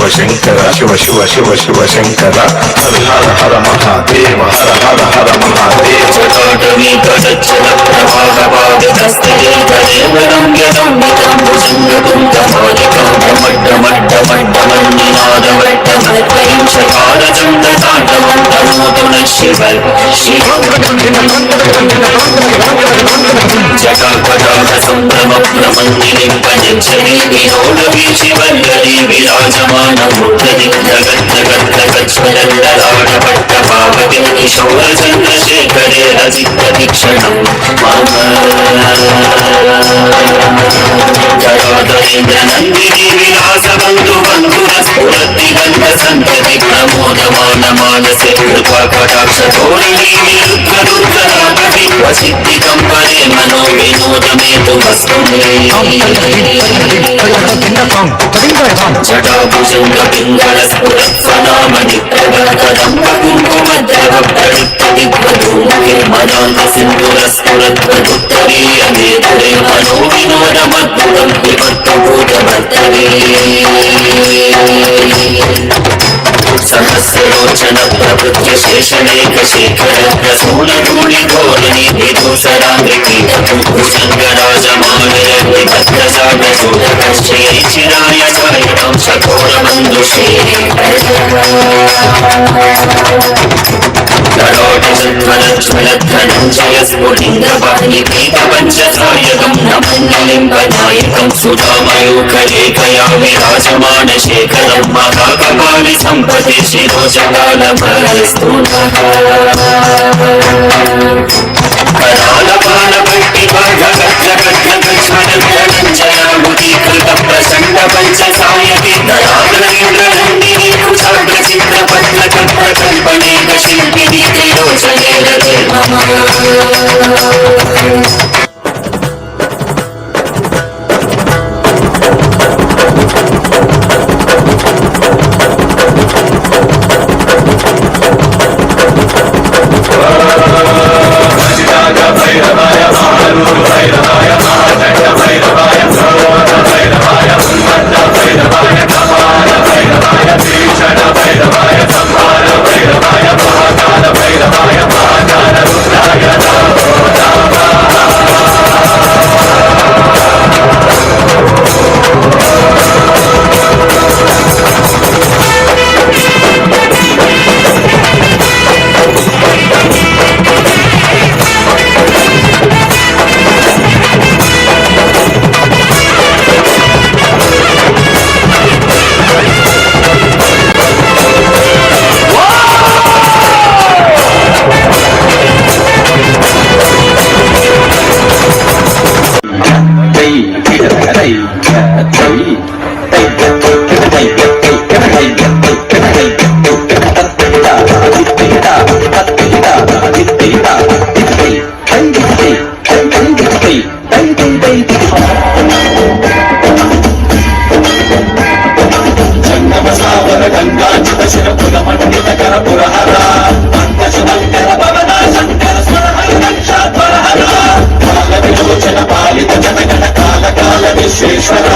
శంకర శివ శివ శివ శివ శంకర హర హర హర మహాదేవ హర హర హర మహాదేవ జటాటవీ ప్రసజ్జల ప్రవాహపాదస్తేకరేవరంగదండితం శకారచంద్రతాండవంతమోదన శివ శివ జటాపటాక సంభ్రమ ప్రమందినింపజంచరీ వినోద వీచివల్లరీ విరాజమాన ముగ్ధదిగ్ధగద్ధగద్ధగజ్వలందరాడపట్ట పావతి కిశోర చంద్రశేఖరే రచిత దీక్షణం జటాధరేంద్ర నందిని విలాస బంధు బంధుర స్ఫురతి గంధ సంతతి ప్రమోదమాన మానసే కృపా కటాక్ష ధోరణి విరుద్ధ రుద్రరాపతి వసిద్ధి కంపనే మనో వినోదమేతు వస్తుమే జటాభుజంగ పింగళ స్ఫురత్సనామణి ప్రగతదంబ కుంకుమద్రవ ప్రయుక్త దిగ్వధూముఖే మదాంత సింధుర స్ఫురత్వదుత్తరీయ నేత్రే మనో వినోదమద్భుతం వివర్తభూతవర్తనే సహస్రలోచన ప్రవృత్య శేషలేఖ శేఖర ప్రసూన ధూళి ధోరణి విదూసరాంధ్రికీటభూషంగరాజమానయ విభద్రసాగచూడకశ్చై చిరాయ ఛాయితం శకోరమందుషే లలాటజధ్వరజ్వలద్ధనంజయ స్ఫులింగవాణి పీతపంచసాయకం నమన్యలింబనాయకం సుధామయూఖలేఖయా విరాజమాన శేఖరం మహాకపాలి సంపతి శిరోజకాలమస్తూనః కరాలపాలభట్టి భాగగజ్జగజ్జగజ్జనంజయాముదీకృత ప్రచండ పంచసాయకి దరాగ్రేంద్రనందిని కుచాగ్రచిత్రపట్లకల్పనేక శిల్పిని త్రిలోచనేరతే మమ విశ్వేశ్వర